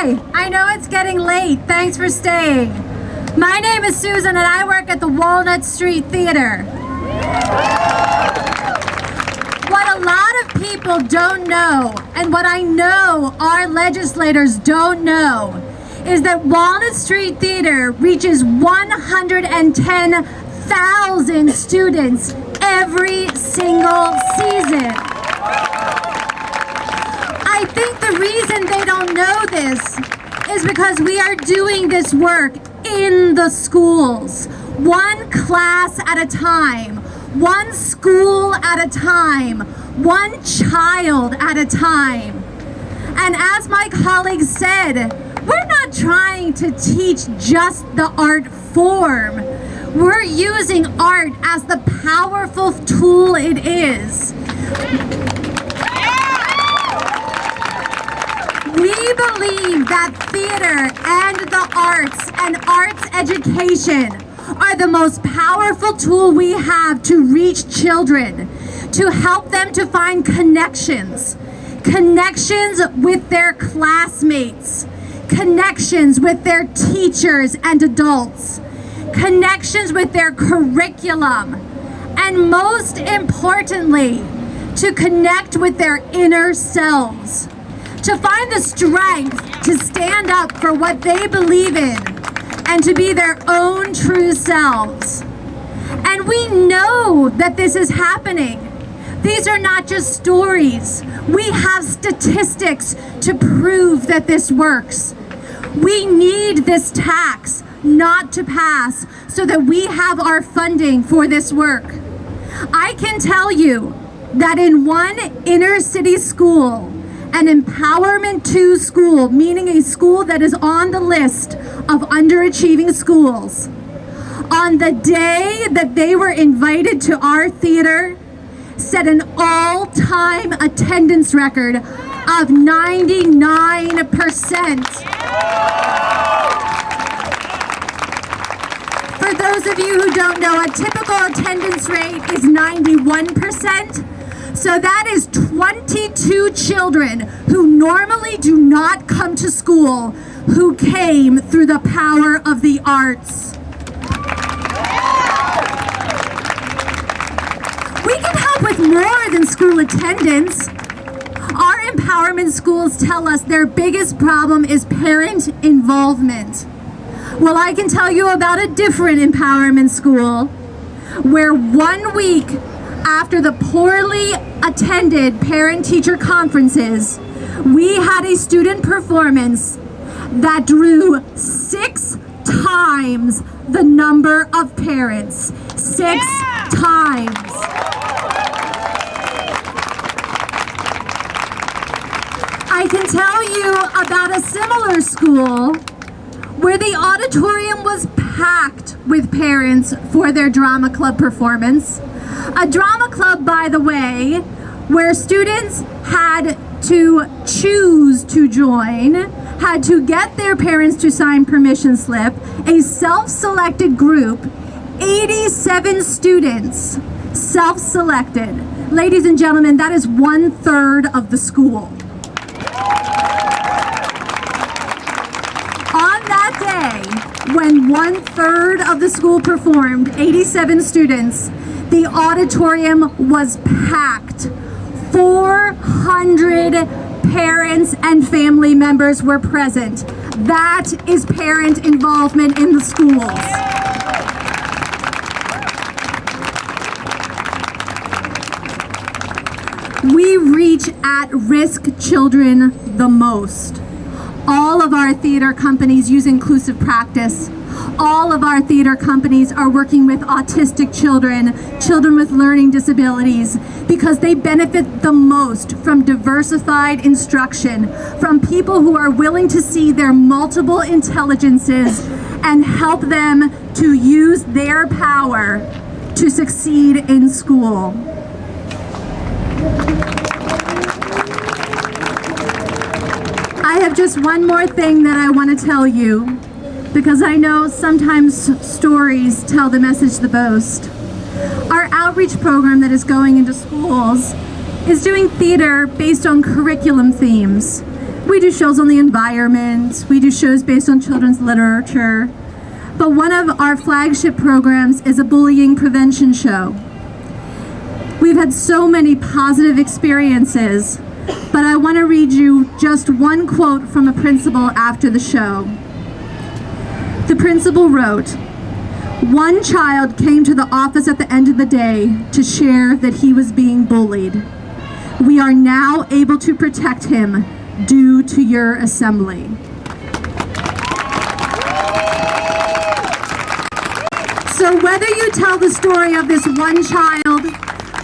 Hi, I know it's getting late. Thanks for staying. My name is Susan and I work at the Walnut St Theater. What a lot of people don't know, and what I know our legislators don't know, is that Walnut St Theater reaches 110,000 students every single season. I think the reason they don't know this is because we are doing this work in the schools, one class at a time, one school at a time, one child at a time. And as my colleague said, we're not trying to teach just the art form. We're using art as the powerful tool it is. We believe that theater and the arts and arts education are the most powerful tool we have to reach children, to help them to find connections with their classmates, connections with their teachers and adults, connections with their curriculum, and most importantly, to connect with their inner selves, to find the strength to stand up for what they believe in and to be their own true selves. And we know that this is happening. These are not just stories. We have statistics to prove that this works. We need this tax not to pass so that we have our funding for this work. I can tell you that in one inner city school, an Empowerment 2 school, meaning a school that is on the list of underachieving schools, on the day that they were invited to our theater, set an all-time attendance record of 99%. For those of you who don't know, a typical attendance rate is 91%. So that is 22 children who normally do not come to school who came through the power of the arts. We can help with more than school attendance. Our empowerment schools tell us their biggest problem is parent involvement. Well, I can tell you about a different empowerment school where 1 week after the poorly attended parent-teacher conferences, we had a student performance that drew 6 times the number of parents. 6 times. I can tell you about a similar school where the auditorium was packed with parents for their drama club performance. A drama club, by the way, where students had to choose to join, had to get their parents to sign permission slip, a self-selected group, 87 students, self-selected. Ladies and gentlemen, that is 1/3 of the school. On that day, when 1/3 of the school performed, 87 students, the auditorium was packed. 400 parents and family members were present. That is parent involvement in the schools. We reach at-risk children the most. All of our theater companies use inclusive practice. All of our theater companies are working with autistic children, children with learning disabilities, because they benefit the most from diversified instruction, from people who are willing to see their multiple intelligences and help them to use their power to succeed in school. I have just one more thing that I want to tell you, because I know sometimes stories tell the message the most. Our outreach program that is going into schools is doing theater based on curriculum themes. We do shows on the environment, we do shows based on children's literature, but one of our flagship programs is a bullying prevention show. We've had so many positive experiences, but I want to read you just one quote from a principal after the show. The principal wrote, "One child came to the office at the end of the day to share that he was being bullied. We are now able to protect him due to your assembly." So whether you tell the story of this one child,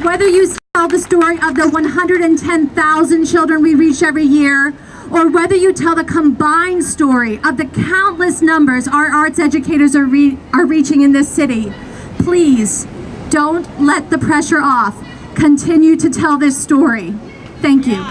whether you tell the story of the 110,000 children we reach every year, or whether you tell the combined story of the countless numbers our arts educators are reaching in this city, please don't let the pressure off. Continue to tell this story. Thank you.